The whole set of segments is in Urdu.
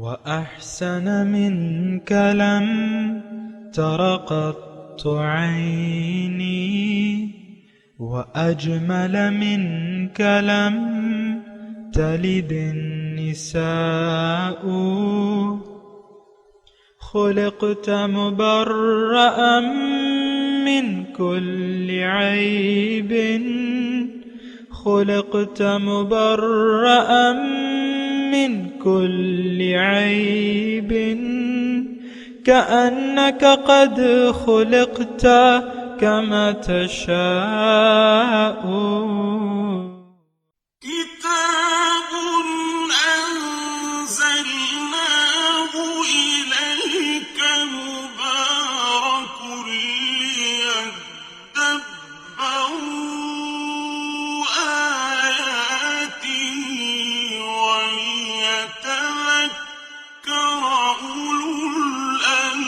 وأحسن منك لم تر قط عيني وأجمل منك لم تلد النساء خلقت مبرأ من كل عيب خلقت مبرأ من كل عيب كأنك قد خلقت كما تشاء كتاب أنزلناه إليك مبارك ليدبروا آياته وليتذكر أولو الألباب.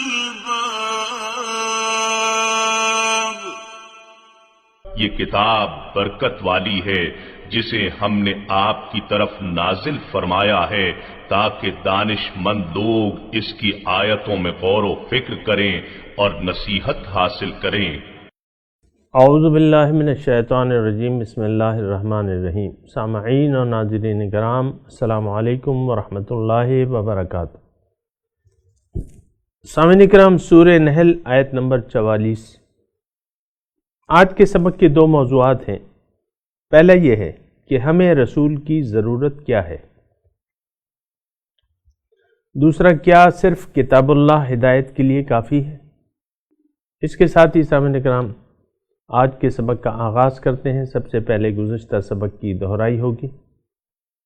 یہ کتاب برکت والی ہے جسے ہم نے آپ کی طرف نازل فرمایا ہے تاکہ دانش مند لوگ اس کی آیتوں میں غور و فکر کریں اور نصیحت حاصل کریں. اعوذ باللہ من الشیطان الرجیم. بسم اللہ الرحمن الرحیم. سامعین اور ناظرین کرام، السلام علیکم ورحمۃ اللہ وبرکاتہ. سامعین کرام، سورہ نحل آیت نمبر 44. آج کے سبق کے دو موضوعات ہیں. پہلا یہ ہے کہ ہمیں رسول کی ضرورت کیا ہے. دوسرا، کیا صرف کتاب اللہ ہدایت کے لیے کافی ہے؟ اس کے ساتھ ہی سامعین کرام آج کے سبق کا آغاز کرتے ہیں. سب سے پہلے گزشتہ سبق کی دہرائی ہوگی.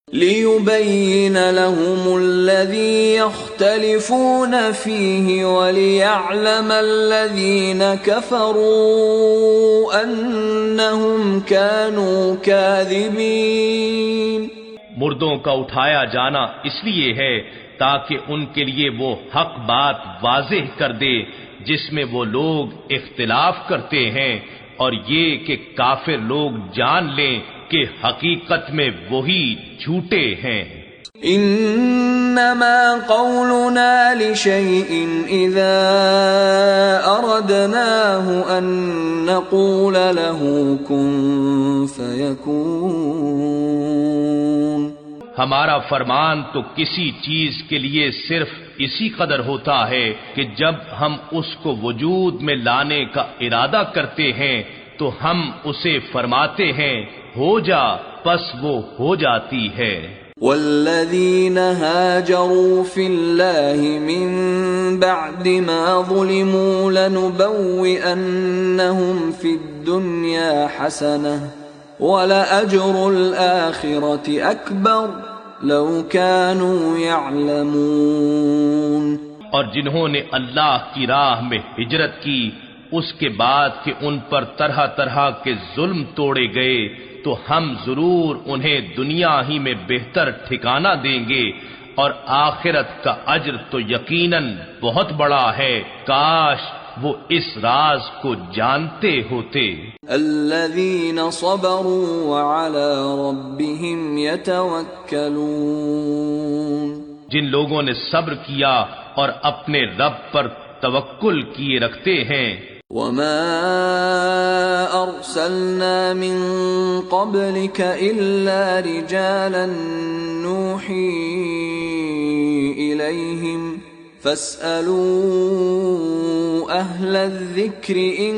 لِيُبَيِّنَ لَهُمُ الَّذِي يَخْتَلِفُونَ فِيهِ وَلِيَعْلَمَ الَّذِينَ كَفَرُوا أَنَّهُمْ كَانُوا كَاذِبِينَ. مردوں کا اٹھایا جانا اس لیے ہے تاکہ ان کے لیے وہ حق بات واضح کر دے جس میں وہ لوگ اختلاف کرتے ہیں، اور یہ کہ کافر لوگ جان لیں کہ حقیقت میں وہی جھوٹے ہیں. انما قولنا لشيء اذا اردناه ان نقول له كن فيكون. ہمارا فرمان تو کسی چیز کے لیے صرف اسی قدر ہوتا ہے کہ جب ہم اس کو وجود میں لانے کا ارادہ کرتے ہیں تو ہم اسے فرماتے ہیں ہو جا، پس وہ ہو جاتی ہے. والذین هاجروا فی اللہ من بعد ما ظلموا لنبوئنہم فی الدنیا حسنہ وَلَأَجْرُ الْآخِرَةِ أَكْبَرُ لَوْ كَانُوا يَعْلَمُونَ. اور جنہوں نے اللہ کی راہ میں ہجرت کی اس کے بعد کہ ان پر طرح طرح کے ظلم توڑے گئے تو ہم ضرور انہیں دنیا ہی میں بہتر ٹھکانہ دیں گے، اور آخرت کا اجر تو یقیناً بہت بڑا ہے. کاش وہ اس راز کو جانتے ہوتے. الذین صبروا وعلی ربهم یتوکلون. جن لوگوں نے صبر کیا اور اپنے رب پر توکل کیے رکھتے ہیں. وما ارسلنا من قبلك الا رجالا نوحی الیہم فاسألوا اہل الذکر ان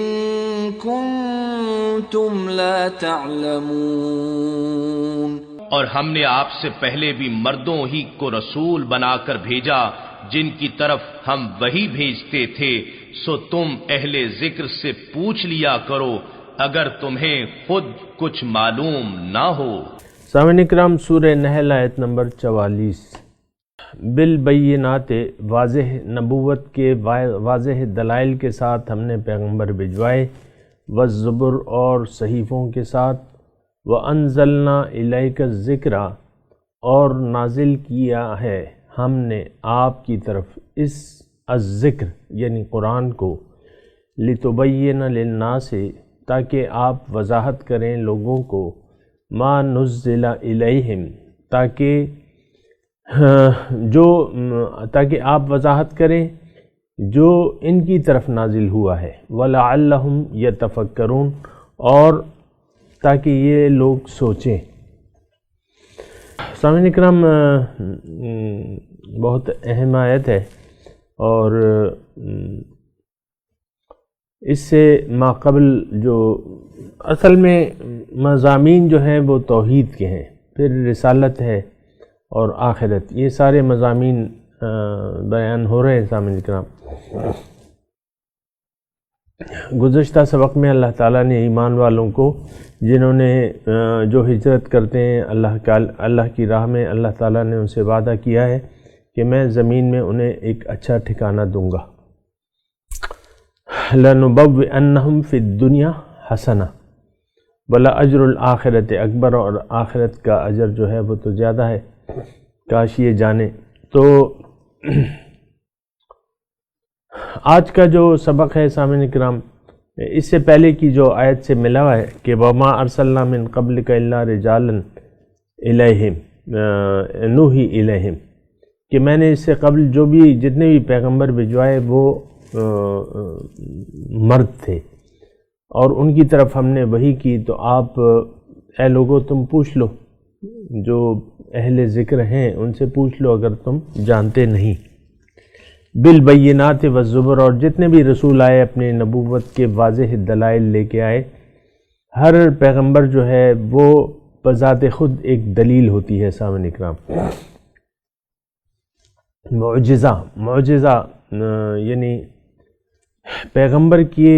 کنتم لا تعلمون. اور ہم نے آپ سے پہلے بھی مردوں ہی کو رسول بنا کر بھیجا جن کی طرف ہم وہی بھیجتے تھے، سو تم اہل ذکر سے پوچھ لیا کرو اگر تمہیں خود کچھ معلوم نہ ہو. سامعین کرام، سورہ نحل آیت نمبر 44. بالبینات، واضح نبوت کے واضح دلائل کے ساتھ ہم نے پیغمبر بھجوائے، والزبر اور صحیفوں کے ساتھ، وانزلنا الیک الذکر اور نازل کیا ہے ہم نے آپ کی طرف اس الذکر یعنی قرآن کو، لتبین للناس تاکہ آپ وضاحت کریں لوگوں کو، ما نزل الیہم تاکہ جو تاکہ آپ وضاحت کریں جو ان کی طرف نازل ہوا ہے، وَلَعَلَّهُمْ يَتَفَكَّرُونَ، اور تاکہ یہ لوگ سوچیں۔ سامعین اکرام، بہت اہم آیت ہے، اور اس سے ماقبل جو اصل میں مضامین جو ہیں وہ توحید کے ہیں، پھر رسالت ہے اور آخرت، یہ سارے مضامین بیان ہو رہے ہیں۔ سامعین اکرام، گزشتہ سبق میں اللہ تعالیٰ نے ایمان والوں کو، جنہوں نے جو ہجرت کرتے ہیں اللہ کی راہ میں، اللہ تعالیٰ نے ان سے وعدہ کیا ہے کہ میں زمین میں انہیں ایک اچھا ٹھکانہ دوں گا۔ لَنُبَوِّئَنَّهُمْ فِي الدُّنْيَا حَسَنَةً وَلَأَجْرُ الْآخِرَةِ اکبر، اور آخرت کا اجر جو ہے وہ تو زیادہ ہے، کاش یہ جانے۔ تو آج کا جو سبق ہے سامعین اکرام، اس سے پہلے کی جو آیت سے ملا ہوا ہے کہ وَمَا أَرْسَلْنَا مِن قَبْلِكَ إِلَّا رِجَالًا إِلَيْهِمْ نُوحِي إِلَيْهِمْ، کہ میں نے اس سے قبل جو بھی جتنے بھی پیغمبر بھجوائے وہ مرد تھے، اور ان کی طرف ہم نے وحی کی۔ تو آپ اے لوگوں تم پوچھ لو، جو اہل ذکر ہیں ان سے پوچھ لو اگر تم جانتے نہیں۔ بالبینات والزبر، اور جتنے بھی رسول آئے اپنے نبوت کے واضح دلائل لے کے آئے۔ ہر پیغمبر جو ہے وہ بذات خود ایک دلیل ہوتی ہے سامعین اکرام۔ معجزہ یعنی پیغمبر کی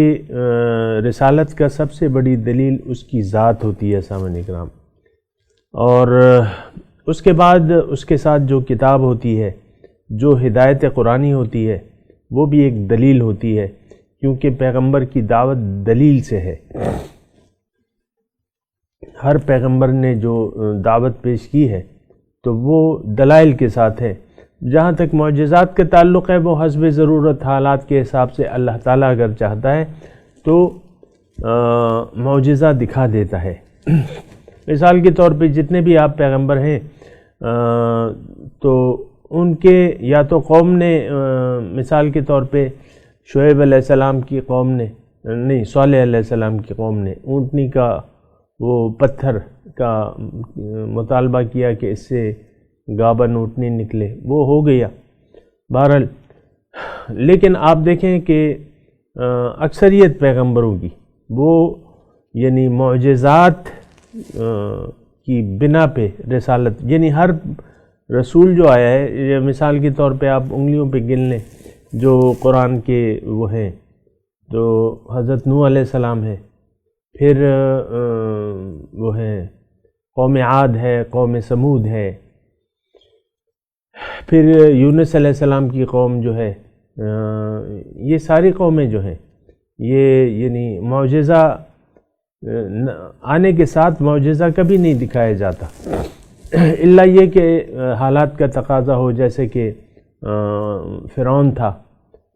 رسالت کا سب سے بڑی دلیل اس کی ذات ہوتی ہے سامعین اکرام، اور اس کے بعد اس کے ساتھ جو کتاب ہوتی ہے، جو ہدایت قرآنی ہوتی ہے، وہ بھی ایک دلیل ہوتی ہے، کیونکہ پیغمبر کی دعوت دلیل سے ہے۔ ہر پیغمبر نے جو دعوت پیش کی ہے تو وہ دلائل کے ساتھ ہے۔ جہاں تک معجزات کا تعلق ہے، وہ حسب ضرورت حالات کے حساب سے اللہ تعالیٰ اگر چاہتا ہے تو معجزہ دکھا دیتا ہے۔ مثال کے طور پہ جتنے بھی آپ پیغمبر ہیں تو ان کے یا تو قوم نے، مثال کے طور پہ شعیب علیہ السلام کی قوم نے، نہیں صالح علیہ السلام کی قوم نے اونٹنی کا وہ پتھر کا مطالبہ کیا کہ اس سے گابن اونٹنی نکلے، وہ ہو گیا بہرحال۔ لیکن آپ دیکھیں کہ اکثریت پیغمبروں کی وہ یعنی معجزات کی بنا پہ رسالت، یعنی ہر رسول جو آیا ہے، مثال کے طور پہ آپ انگلیوں پہ گن لیں جو قرآن کے وہ ہیں، تو حضرت نوح علیہ السلام ہے، پھر وہ ہیں قوم عاد ہے، قوم سمود ہے، پھر یونس علیہ السلام کی قوم جو ہے، یہ ساری قومیں جو ہیں یہ یعنی معجزہ آنے کے ساتھ معجزہ کبھی نہیں دکھایا جاتا، الا یہ کہ حالات کا تقاضا ہو، جیسے کہ فرعون تھا،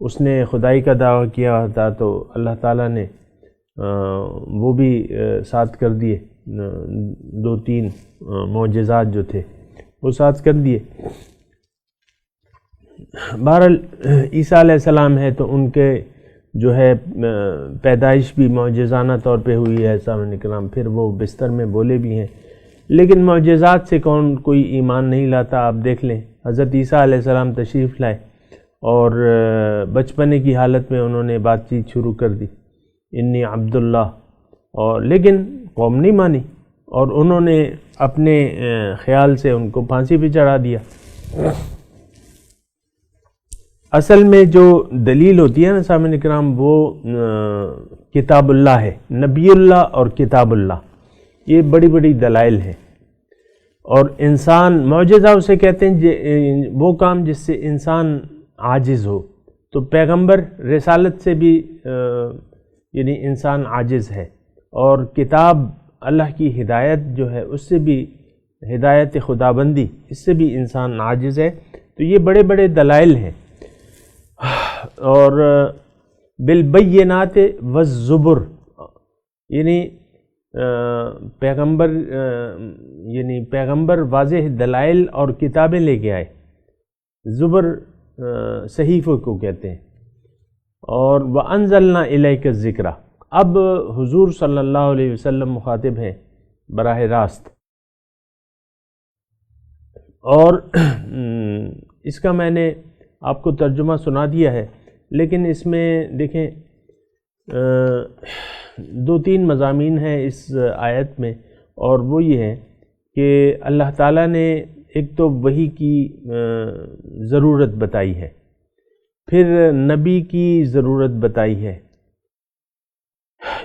اس نے خدائی کا دعویٰ کیا تھا تو اللہ تعالیٰ نے وہ بھی ساتھ کر دیے، 2-3 معجزات جو تھے وہ ساتھ کر دیے۔ بہرحال عیسیٰ علیہ السلام ہے تو ان کے جو ہے پیدائش بھی معجزانہ طور پہ ہوئی ہے سامعین اکرام، پھر وہ بستر میں بولے بھی ہیں، لیکن معجزات سے کوئی ایمان نہیں لاتا۔ آپ دیکھ لیں حضرت عیسیٰ علیہ السلام تشریف لائے اور بچپنے کی حالت میں انہوں نے بات چیت شروع کر دی، انی عبداللہ، اور لیکن قوم نہیں مانی اور انہوں نے اپنے خیال سے ان کو پھانسی پہ چڑھا دیا۔ اصل میں جو دلیل ہوتی ہے نا سامعین اکرام، وہ کتاب اللہ ہے، نبی اللہ اور کتاب اللہ، یہ بڑی بڑی دلائل ہیں۔ اور انسان معجزہ اسے کہتے ہیں وہ کام جس سے انسان عاجز ہو، تو پیغمبر رسالت سے بھی یعنی انسان عاجز ہے، اور کتاب اللہ کی ہدایت جو ہے اس سے بھی، ہدایت خداوندی، اس سے بھی انسان عاجز ہے۔ تو یہ بڑے بڑے دلائل ہیں۔ اور بالبینات والزبر، یعنی پیغمبر واضح دلائل اور کتابیں لے کے آئے، زبر صحیفوں کو کہتے ہیں، اور وَأَنزَلْنَا إِلَيْكَ الذِّكْرَ، اب حضور صلی اللہ علیہ وسلم مخاطب ہیں براہ راست، اور اس کا میں نے آپ کو ترجمہ سنا دیا ہے، لیکن اس میں دیکھیں 2-3 مضامین ہیں اس آیت میں، اور وہ یہ ہے کہ اللہ تعالیٰ نے ایک تو وحی کی ضرورت بتائی ہے، پھر نبی کی ضرورت بتائی ہے،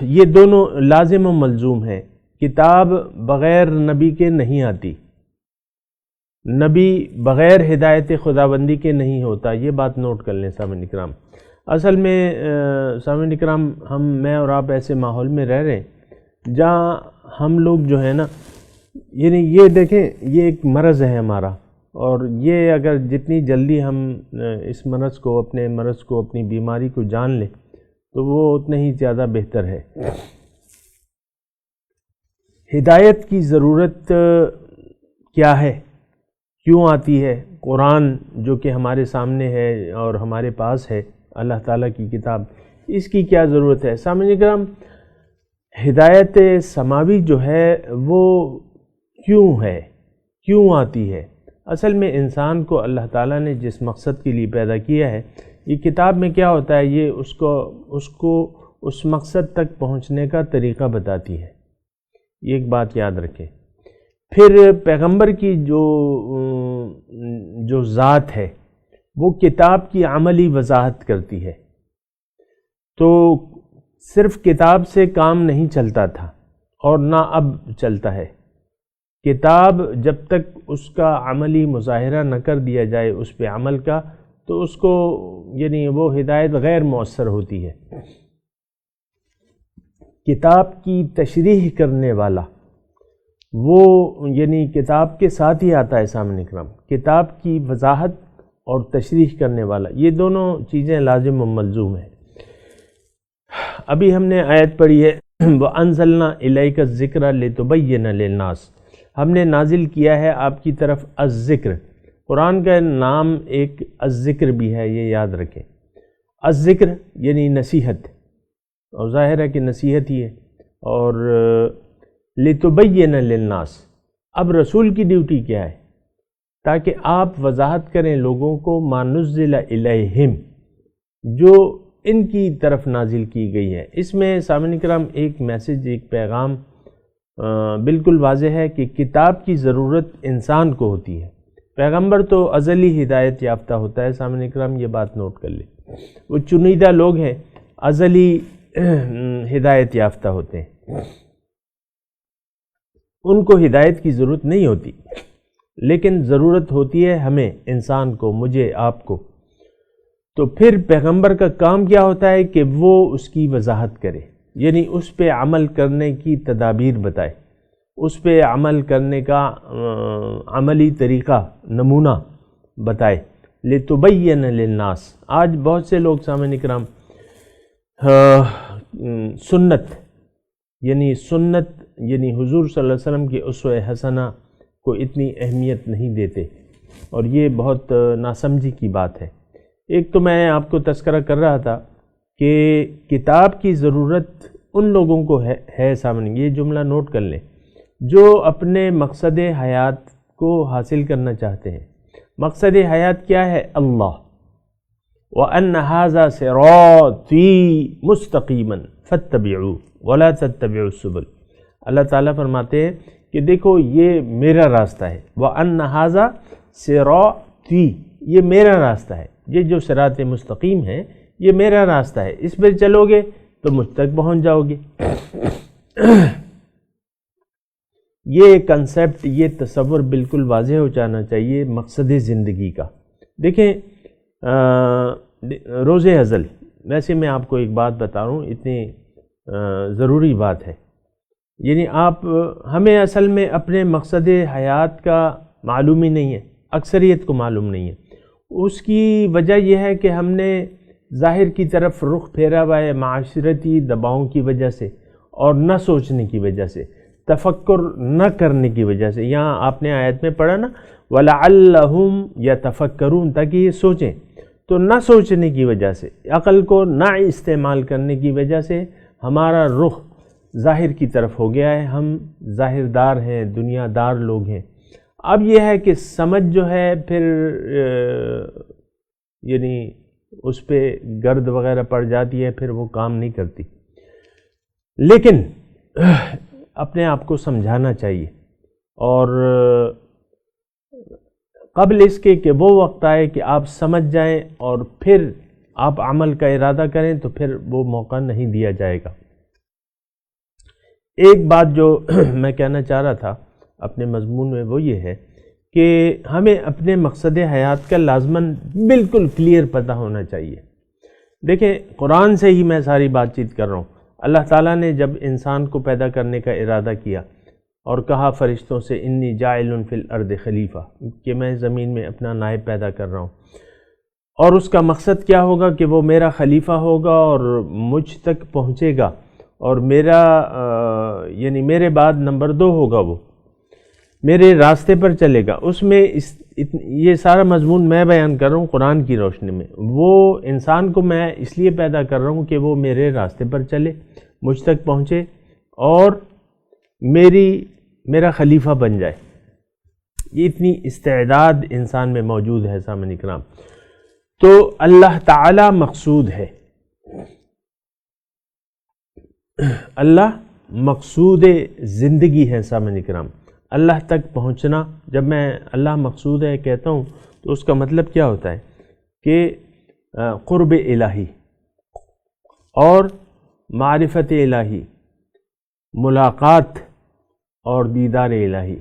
یہ دونوں لازم و ملزوم ہیں، کتاب بغیر نبی کے نہیں آتی، نبی بغیر ہدایت خداوندی کے نہیں ہوتا، یہ بات نوٹ کر لیں سامعین اکرام۔ اصل میں سامعین اکرام میں اور آپ ایسے ماحول میں رہ رہے ہیں جہاں ہم لوگ جو ہے نا، یعنی یہ دیکھیں یہ ایک مرض ہے ہمارا، اور یہ اگر جتنی جلدی ہم اس مرض کو، اپنے مرض کو، اپنی بیماری کو جان لیں تو وہ اتنا ہی زیادہ بہتر ہے۔ ہدایت کی ضرورت کیا ہے، کیوں آتی ہے؟ قرآن جو کہ ہمارے سامنے ہے اور ہمارے پاس ہے، اللہ تعالیٰ کی کتاب، اس کی کیا ضرورت ہے؟ سامعین کرام، ہدایت سماوی جو ہے وہ کیوں ہے، کیوں آتی ہے؟ اصل میں انسان کو اللہ تعالیٰ نے جس مقصد کے لیے پیدا کیا ہے، یہ کتاب میں کیا ہوتا ہے، یہ اس کو اس مقصد تک پہنچنے کا طریقہ بتاتی ہے، یہ ایک بات یاد رکھیں۔ پھر پیغمبر کی جو ذات ہے وہ کتاب کی عملی وضاحت کرتی ہے، تو صرف کتاب سے کام نہیں چلتا تھا اور نہ اب چلتا ہے۔ کتاب جب تک اس کا عملی مظاہرہ نہ کر دیا جائے اس پہ عمل کا، تو اس کو یعنی وہ ہدایت غیر مؤثر ہوتی ہے۔ کتاب کی تشریح کرنے والا وہ یعنی کتاب کے ساتھ ہی آتا ہے سامنے کرام، کتاب کی وضاحت اور تشریح کرنے والا، یہ دونوں چیزیں لازم و ملزوم ہیں۔ ابھی ہم نے آیت پڑھی ہے وَأَنزَلْنَا إِلَيْكَ الذِّكْرَ لِتُبَيِّنَ لِلنَّاسِ، ہم نے نازل کیا ہے آپ کی طرف الذکر، قرآن کا نام ایک الذکر بھی ہے، یہ یاد رکھیں۔ الذکر یعنی نصیحت، اور ظاہر ہے کہ نصیحت ہی ہے، اور لِتُبَيِّنَ لِلنَّاسِ، اب رسول کی ڈیوٹی کیا ہے؟ تاکہ آپ وضاحت کریں لوگوں کو ما نزل الیہم، جو ان کی طرف نازل کی گئی ہے۔ اس میں سامعین کرام ایک میسج، ایک پیغام بالکل واضح ہے کہ کتاب کی ضرورت انسان کو ہوتی ہے، پیغمبر تو ازلی ہدایت یافتہ ہوتا ہے۔ سامعین کرام یہ بات نوٹ کر لیں، وہ چنیدہ لوگ ہیں، ازلی ہدایت یافتہ ہوتے ہیں، ان کو ہدایت کی ضرورت نہیں ہوتی، لیکن ضرورت ہوتی ہے ہمیں، انسان کو، مجھے، آپ کو۔ تو پھر پیغمبر کا کام کیا ہوتا ہے کہ وہ اس کی وضاحت کرے، یعنی اس پہ عمل کرنے کی تدابیر بتائے، اس پہ عمل کرنے کا عملی طریقہ، نمونہ بتائے۔ لِتُبَيِّنَ لِلنَّاسِ، آج بہت سے لوگ سامعین کرام سنت یعنی حضور صلی اللہ علیہ وسلم کی اسوہ حسنہ کو اتنی اہمیت نہیں دیتے، اور یہ بہت ناسمجھی کی بات ہے۔ ایک تو میں آپ کو تذکرہ کر رہا تھا کہ کتاب کی ضرورت ان لوگوں کو ہے سامنے، یہ جملہ نوٹ کر لیں، جو اپنے مقصد حیات کو حاصل کرنا چاہتے ہیں۔ مقصد حیات کیا ہے؟ اللہ، وَأَنَّ هَذَا صِرَاطِي مُسْتَقِيمًا فَاتَّبِعُوهُ وَلَا تَتَّبِعُوا السُّبُلَ۔ اللہ تعالیٰ فرماتے ہیں کہ دیکھو یہ میرا راستہ ہے، وَأَنَّ هَذَا صِرَاطِي، یہ میرا راستہ ہے، یہ جو صراط مستقیم ہے یہ میرا راستہ ہے، اس پر چلو گے تو مجھ تک پہنچ جاؤ گے۔ یہ کنسیپٹ، یہ تصور بالکل واضح ہو جانا چاہیے مقصد زندگی کا۔ دیکھیں روز ازل، ویسے میں آپ کو ایک بات بتا رہا ہوں، اتنی ضروری بات ہے، یعنی ہمیں اصل میں اپنے مقصد حیات کا معلوم ہی نہیں ہے، اکثریت کو معلوم نہیں ہے۔ اس کی وجہ یہ ہے کہ ہم نے ظاہر کی طرف رخ پھیرا ہوا ہے معاشرتی دباؤں کی وجہ سے، اور نہ سوچنے کی وجہ سے، تفکر نہ کرنے کی وجہ سے. یہاں آپ نے آیت میں پڑھا نا وَلَعَلَّهُمْ يَتَفَكَّرُونَ، تاکہ یہ سوچیں. تو نہ سوچنے کی وجہ سے، عقل کو نہ استعمال کرنے کی وجہ سے ہمارا رخ ظاہر کی طرف ہو گیا ہے. ہم ظاہر دار ہیں، دنیا دار لوگ ہیں. اب یہ ہے کہ سمجھ جو ہے پھر یعنی اس پہ گرد وغیرہ پڑ جاتی ہے، پھر وہ کام نہیں کرتی. لیکن اپنے آپ کو سمجھانا چاہیے، اور قبل اس کے کہ وہ وقت آئے کہ آپ سمجھ جائیں اور پھر آپ عمل کا ارادہ کریں تو پھر وہ موقع نہیں دیا جائے گا. ایک بات جو میں کہنا چاہ رہا تھا اپنے مضمون میں وہ یہ ہے کہ ہمیں اپنے مقصد حیات کا لازماً بالکل کلیئر پتہ ہونا چاہیے. دیکھیں قرآن سے ہی میں ساری بات چیت کر رہا ہوں. اللہ تعالیٰ نے جب انسان کو پیدا کرنے کا ارادہ کیا اور کہا فرشتوں سے انی جاعل فی الارض خلیفہ، کہ میں زمین میں اپنا نائب پیدا کر رہا ہوں، اور اس کا مقصد کیا ہوگا کہ وہ میرا خلیفہ ہوگا اور مجھ تک پہنچے گا، اور میرا یعنی میرے بعد نمبر 2 ہوگا، وہ میرے راستے پر چلے گا. اس میں یہ سارا مضمون میں بیان کر رہا ہوں قرآن کی روشنی میں. وہ انسان کو میں اس لیے پیدا کر رہا ہوں کہ وہ میرے راستے پر چلے، مجھ تک پہنچے اور میرا خلیفہ بن جائے. یہ اتنی استعداد انسان میں موجود ہے سامعین کرام. تو اللہ تعالی مقصود ہے، اللہ مقصود زندگی ہے سامعین کرام. اللہ تک پہنچنا، جب میں اللہ مقصود ہے کہتا ہوں تو اس کا مطلب کیا ہوتا ہے کہ قرب الہی اور معرفت الہی، ملاقات اور دیدار الہی،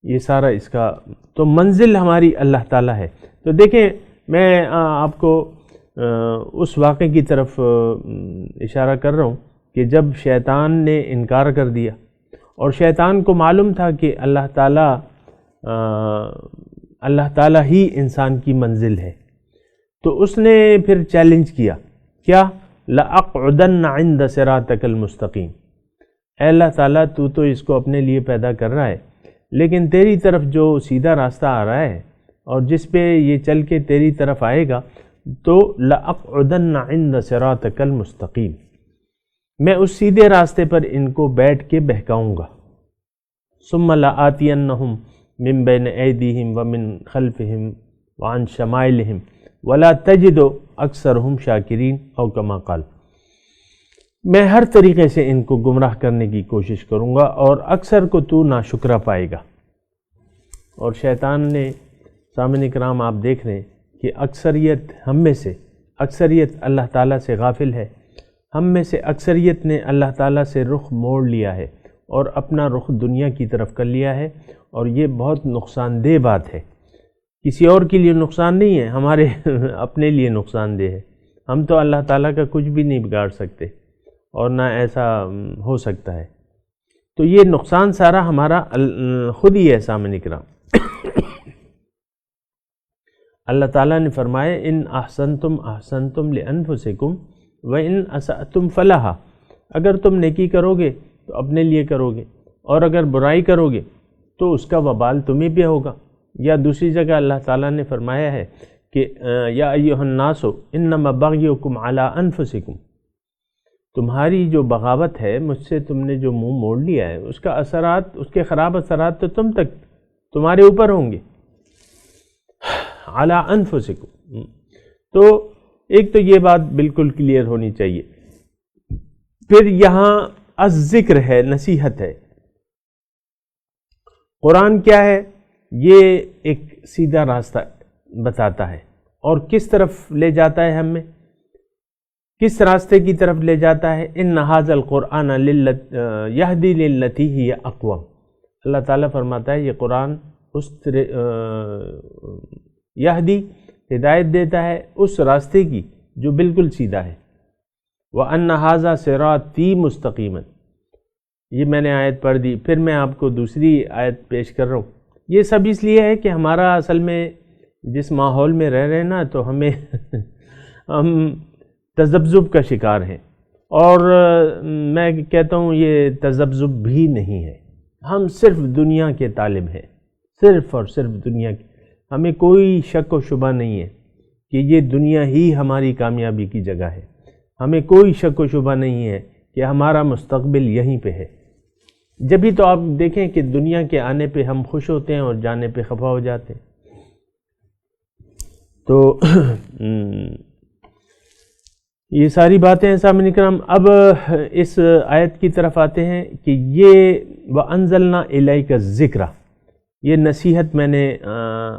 یہ سارا اس کا تو منزل ہماری اللہ تعالیٰ ہے. تو دیکھیں میں آپ کو اس واقعے کی طرف اشارہ کر رہا ہوں کہ جب شیطان نے انکار کر دیا اور شیطان کو معلوم تھا کہ اللہ تعالیٰ ہی انسان کی منزل ہے، تو اس نے پھر چیلنج کیا، کیا لَأَقْعُدَنَّ عِنْدَ صِرَاطِكَ الْمُسْتَقِيمِ، اے اللہ تعالیٰ تو اس کو اپنے لیے پیدا کر رہا ہے، لیکن تیری طرف جو سیدھا راستہ آ رہا ہے اور جس پہ یہ چل کے تیری طرف آئے گا، تو لَأَقْعُدَنَّ عِنْدَ صِرَاطِكَ الْمُسْتَقِيمِ، میں اس سیدھے راستے پر ان کو بیٹھ کے بہکاؤں گا. ثُمَّ لَآتِيَنَّهُمْ مِنْ بَيْنِ أَيْدِيهِمْ وَمِنْ خَلْفِهِمْ وَعَنْ شَمَائِلِهِمْ وَلَا تَجِدُ أَكْثَرَهُمْ شَاكِرِينَ أو كما قال. میں ہر طریقے سے ان کو گمراہ کرنے کی کوشش کروں گا اور اکثر کو تو ناشکرا پائے گا. اور شیطان نے سامعین کرام آپ دیکھ رہے ہیں کہ اکثریت ہم میں سے، اکثریت اللہ تعالیٰ سے غافل ہے. ہم میں سے اکثریت نے اللہ تعالیٰ سے رخ موڑ لیا ہے اور اپنا رخ دنیا کی طرف کر لیا ہے، اور یہ بہت نقصان دہ بات ہے. کسی اور کے لیے نقصان نہیں ہے، ہمارے اپنے لیے نقصان دہ ہے. ہم تو اللہ تعالیٰ کا کچھ بھی نہیں بگاڑ سکتے اور نہ ایسا ہو سکتا ہے. تو یہ نقصان سارا ہمارا خود ہی ہے سامعین کرام. اللہ تعالیٰ نے فرمایا ان احسنتم احسنتم لانفسکم وَإِنْ أَسَأْتُمْ فَلَهَا، اگر تم نیکی کرو گے تو اپنے لیے کرو گے، اور اگر برائی کرو گے تو اس کا وبال تمہیں بھی ہوگا. یا دوسری جگہ اللہ تعالیٰ نے فرمایا ہے کہ یا ایھا الناس انما بغیکم علی انفسکم، تمہاری جو بغاوت ہے، مجھ سے تم نے جو منہ موڑ لیا ہے، اس کا اثرات، اس کے خراب اثرات تو تمہارے اوپر ہوں گے. علی انفسکم، تو ایک تو یہ بات بالکل کلیئر ہونی چاہیے. پھر یہاں الذکر ہے، نصیحت ہے. قرآن کیا ہے؟ یہ ایک سیدھا راستہ بتاتا ہے اور کس طرف لے جاتا ہے، ہمیں کس راستے کی طرف لے جاتا ہے. ان ھذا القرآن یہدی للتی ہی اقوم. اللہ تعالیٰ فرماتا ہے یہ قرآن اس یہدی ہدایت دیتا ہے اس راستے کی جو بالکل سیدھا ہے. وَأَنَّ هَذَا صِرَاطِي مُسْتَقِيمًا، یہ میں نے آیت پڑھ دی. پھر میں آپ کو دوسری آیت پیش کر رہا ہوں. یہ سب اس لیے ہے کہ ہمارا اصل میں جس ماحول میں رہ رہے ہیں نا، تو ہم تذبذب کا شکار ہیں اور میں کہتا ہوں یہ تذبذب بھی نہیں ہے، ہم صرف دنیا کے طالب ہیں، صرف اور صرف دنیا کے، ہمیں کوئی شک و شبہ نہیں ہے کہ یہ دنیا ہی ہماری کامیابی کی جگہ ہے، ہمیں کوئی شک و شبہ نہیں ہے کہ ہمارا مستقبل یہیں پہ ہے۔ جبھی تو آپ دیکھیں کہ دنیا کے آنے پہ ہم خوش ہوتے ہیں اور جانے پہ خفا ہو جاتے ہیں۔ تو یہ ساری باتیں ہیں سامعین کرام۔ اب اس آیت کی طرف آتے ہیں کہ یہ وَأَنزَلْنَا إِلَيْكَ الذِّكْرَ، یہ نصیحت میں نے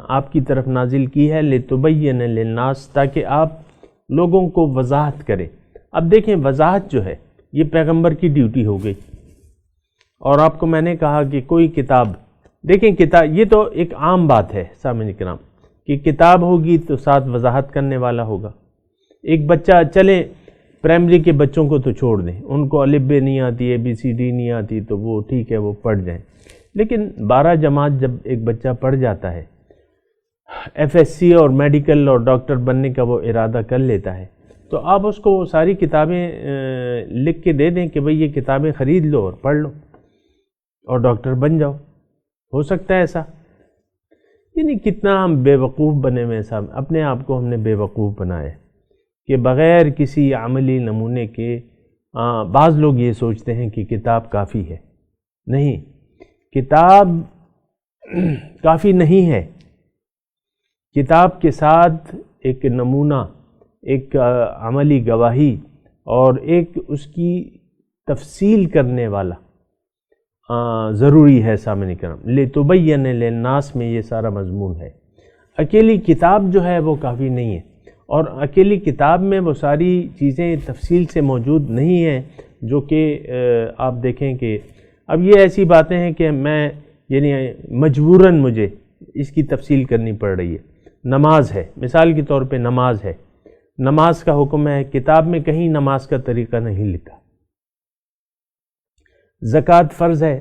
آپ کی طرف نازل کی ہے لِتُبَيِّنَ لِلنَّاسِ، تاکہ آپ لوگوں کو وضاحت کریں۔ اب دیکھیں وضاحت جو ہے یہ پیغمبر کی ڈیوٹی ہو گئی، اور آپ کو میں نے کہا کہ کوئی کتاب، دیکھیں کتاب یہ تو ایک عام بات ہے سامعین کرام کہ کتاب ہوگی تو ساتھ وضاحت کرنے والا ہوگا۔ ایک بچہ چلے پرائمری کے بچوں کو تو چھوڑ دیں، ان کو الف ب نہیں آتی، اے بی سی ڈی نہیں آتی، تو وہ ٹھیک ہے وہ پڑھ جائیں، لیکن 12 جماعت جب ایک بچہ پڑھ جاتا ہے، ایف ایس سی اور میڈیکل اور ڈاکٹر بننے کا وہ ارادہ کر لیتا ہے، تو آپ اس کو ساری کتابیں لکھ کے دے دیں کہ بھئی یہ کتابیں خرید لو اور پڑھ لو اور ڈاکٹر بن جاؤ۔ ہو سکتا ہے ایسا؟ یعنی کتنا ہم بے وقوف بنے ہوئے ہیں، اپنے آپ کو ہم نے بے وقوف بنایا کہ بغیر کسی عملی نمونے کے بعض لوگ یہ سوچتے ہیں کہ کتاب کافی ہے۔ نہیں، کتاب کافی نہیں ہے، کتاب کے ساتھ ایک نمونہ، ایک عملی گواہی اور ایک اس کی تفصیل کرنے والا ضروری ہے سامعین کرام۔ لِتُبَيِّنَ لِلنَّاسِ میں یہ سارا مضمون ہے۔ اکیلی کتاب جو ہے وہ کافی نہیں ہے، اور اکیلی کتاب میں وہ ساری چیزیں تفصیل سے موجود نہیں ہیں جو کہ آپ دیکھیں کہ اب یہ ایسی باتیں ہیں کہ میں یعنی مجبوراً مجھے اس کی تفصیل کرنی پڑ رہی ہے۔ نماز ہے، مثال کے طور پہ نماز ہے، نماز کا حکم ہے، کتاب میں کہیں نماز کا طریقہ نہیں لکھا۔ زکوٰۃ فرض ہے،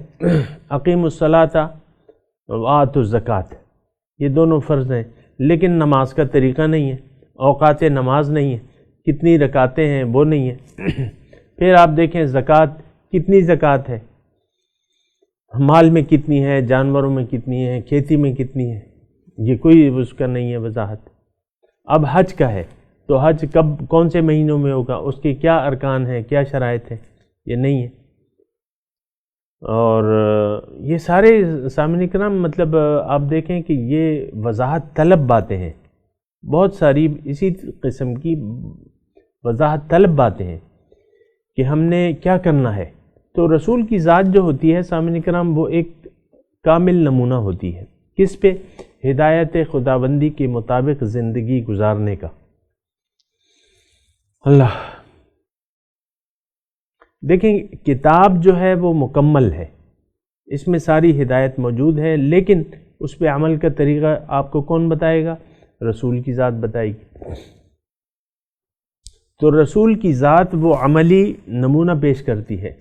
اقیموا الصلاۃ وآتوا الزکوٰۃ، یہ دونوں فرض ہیں، لیکن نماز کا طریقہ نہیں ہے، اوقات نماز نہیں ہے، کتنی رکعتیں ہیں وہ نہیں ہے۔ پھر آپ دیکھیں زکوٰۃ، کتنی زکوٰۃ ہے، مال میں کتنی ہے، جانوروں میں کتنی ہے، کھیتی میں کتنی ہے، یہ کوئی اس کا نہیں ہے وضاحت۔ اب حج کا ہے تو حج کب کون سے مہینوں میں ہوگا، اس کے کیا ارکان ہیں، کیا شرائط ہیں، یہ نہیں ہے۔ اور یہ سارے سامعین کرام مطلب آپ دیکھیں کہ یہ وضاحت طلب باتیں ہیں، بہت ساری اسی قسم کی وضاحت طلب باتیں ہیں کہ ہم نے کیا کرنا ہے۔ تو رسول کی ذات جو ہوتی ہے سامعین کرام وہ ایک کامل نمونہ ہوتی ہے، کس پہ؟ ہدایت خداوندی کے مطابق زندگی گزارنے کا۔ اللہ دیکھیں کتاب جو ہے وہ مکمل ہے، اس میں ساری ہدایت موجود ہے، لیکن اس پہ عمل کا طریقہ آپ کو کون بتائے گا؟ رسول کی ذات بتائے گی۔ تو رسول کی ذات وہ عملی نمونہ پیش کرتی ہے۔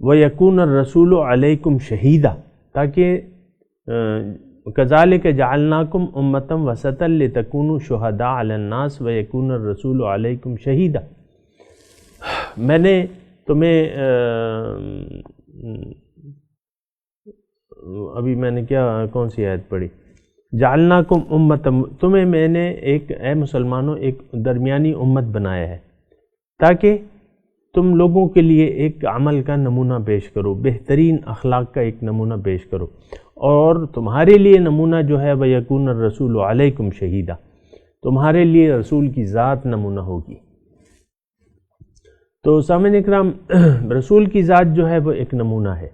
وَيَكُونَ الرَّسُولُ عَلَيْكُمْ شَهِيدًا، تاکہ كَذَلِكَ جَعَلْنَاكُمْ أُمَّةً وَسَطًا لِتَكُونُوا شُهَدَاءَ عَلَى النَّاسِ وَيَكُونَ الرَّسُولُ عَلَيْكُمْ شَهِيدًا۔ میں نے تمہیں ابھی میں نے کون سی آیت پڑھی؟ جعلناکم امت، تمہیں میں نے ایک اے مسلمانوں ایک درمیانی امت بنایا ہے تاکہ تم لوگوں کے لیے ایک عمل کا نمونہ پیش کرو، بہترین اخلاق کا ایک نمونہ پیش کرو، اور تمہارے لیے نمونہ جو ہے وَيَكُونَ الرَّسُولُ عَلَيْكُمْ شَهِيدًا، تمہارے لیے رسول کی ذات نمونہ ہوگی۔ تو سامعین اکرام رسول کی ذات جو ہے وہ ایک نمونہ ہے،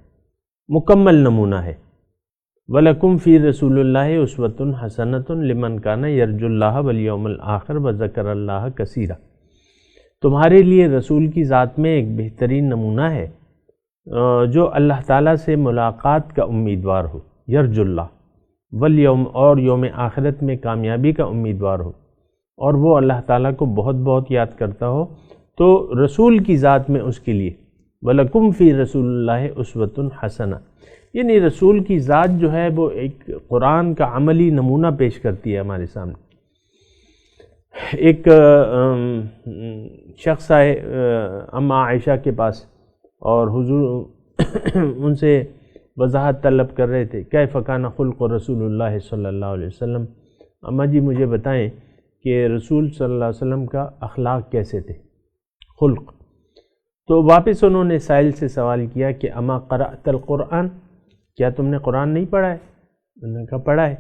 مکمل نمونہ ہے۔ وَلَكُمْ فِي رَسُولِ اللَّهِ أُسْوَةٌ حَسَنَةٌ لِمَنْ كَانَ يَرْجُو اللَّهَ وَالْيَوْمَ الْآخِرَ وَذَكَرَ اللَّهَ كَثِيرًا، تمہارے لیے رسول کی ذات میں ایک بہترین نمونہ ہے جو اللہ تعالیٰ سے ملاقات کا امیدوار ہو، یرجو اللہ، والیوم، اور یوم آخرت میں کامیابی کا امیدوار ہو، اور وہ اللہ تعالیٰ کو بہت بہت یاد کرتا ہو، تو رسول کی ذات میں اس کے لیے وَلَكُمْ فِي رَسُولِ اللَّهِ أُسْوَةٌ حَسَنَةٌ، یعنی رسول کی ذات جو ہے وہ ایک قرآن کا عملی نمونہ پیش کرتی ہے ہمارے سامنے۔ ایک شخص آئے اماں عائشہ کے پاس اور حضور ان سے وضاحت طلب کر رہے تھے، کیف کان خلق رسول اللہ صلی اللہ علیہ وسلم، اماں جی مجھے بتائیں کہ رسول صلی اللہ علیہ وسلم کا اخلاق کیسے تھے، خلق۔ تو واپس انہوں نے سائل سے سوال کیا کہ اما قرأت القرآن، کیا تم نے قرآن نہیں پڑھا ہے؟ انہوں نے کہا پڑھا ہے۔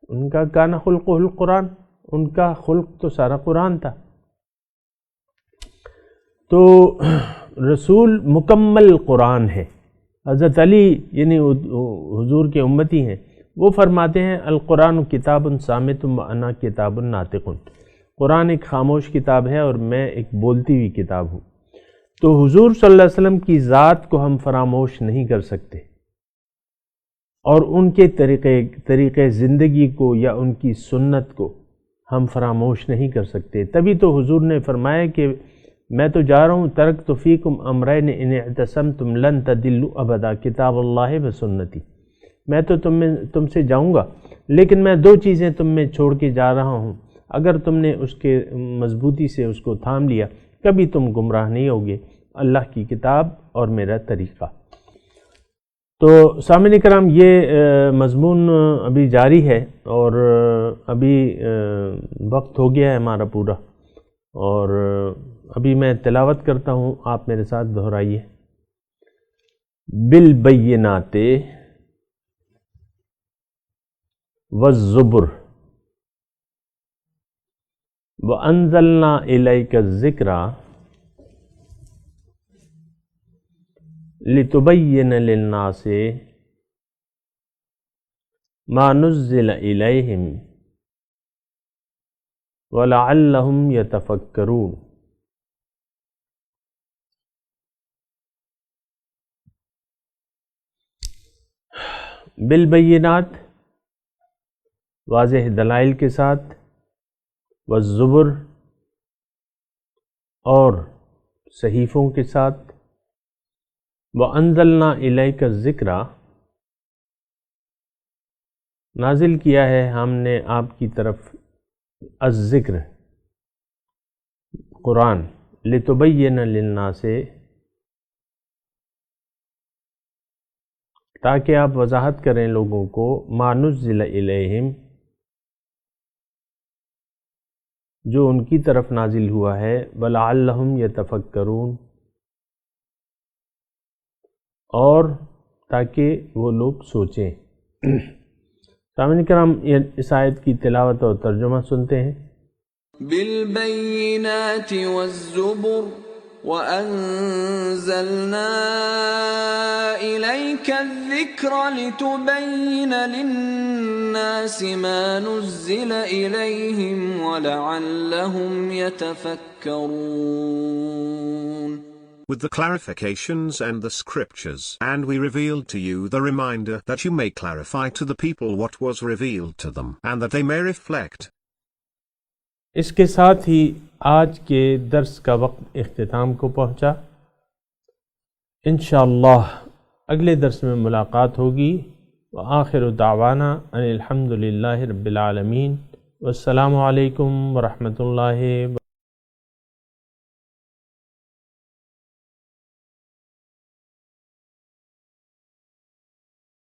ان کا کان خلقہ القرآن، ان کا خلق تو سارا قرآن تھا۔ تو رسول مکمل قرآن ہے۔ حضرت علی یعنی حضور کے امتی ہیں، وہ فرماتے ہیں القرآن کتاب صامت وانا کتاب ناطق، قرآن ایک خاموش کتاب ہے اور میں ایک بولتی ہوئی کتاب ہوں۔ تو حضور صلی اللہ علیہ وسلم کی ذات کو ہم فراموش نہیں کر سکتے، اور ان کے طریقے زندگی کو یا ان کی سنت کو ہم فراموش نہیں کر سکتے۔ تبھی تو حضور نے فرمایا کہ میں تو جا رہا ہوں، ترکت فیکم امرین ان اعتصمتم لن تضلوا ابدا، کتاب اللہ و سنتی، میں تو تم سے جاؤں گا، لیکن میں دو چیزیں تم میں چھوڑ کے جا رہا ہوں، اگر تم نے اس کے مضبوطی سے اس کو تھام لیا کبھی تم گمراہ نہیں ہوگے، اللہ کی کتاب اور میرا طریقہ۔ تو سامعین کرام، یہ مضمون ابھی جاری ہے اور ابھی وقت ہو گیا ہے ہمارا پورا، اور ابھی میں تلاوت کرتا ہوں، آپ میرے ساتھ دہرائیے۔ بالبینات والزبر وانزلنا الیک الذکر لتبین للناس ما نزل الیہم ولعلہم یتفکرون۔ بالبینات، واضح دلائل کے ساتھ، والزبر، اور صحیفوں کے ساتھ، وَأَنزَلْنَا إِلَيْكَ الذِّكْرَ، نازل کیا ہے ہم نے آپ کی طرف الذکر، قرآن، لِتُبَيِّنَ لِلنَّاسِ، تاکہ آپ وضاحت کریں لوگوں کو، مَا نُزِّلَ إِلَيْهِمْ، جو ان کی طرف نازل ہوا ہے، وَلَعَلَّهُمْ يَتَفَكَّرُونَ، اور تاکہ وہ لوگ سوچیں۔ سامعین کرام، اس آیت کی تلاوت اور ترجمہ سنتے ہیں۔ بالبینات والزبر وأنزلنا إليك الذكر لتبين للناس ما نزل إليهم ولعلهم يتفكرون. With the clarifications and the scriptures, and we revealed to you the reminder that you may clarify to the people what was revealed to them, and that they may reflect. اس کے ساتھ ہی آج کے درس کا وقت اختتام کو پہنچا۔ انشاءاللہ اگلے درس میں ملاقات ہوگی۔ وآخر دعوانا ان الحمد للہ رب العالمین، والسلام علیکم ورحمۃ اللہ وبرکاتہ۔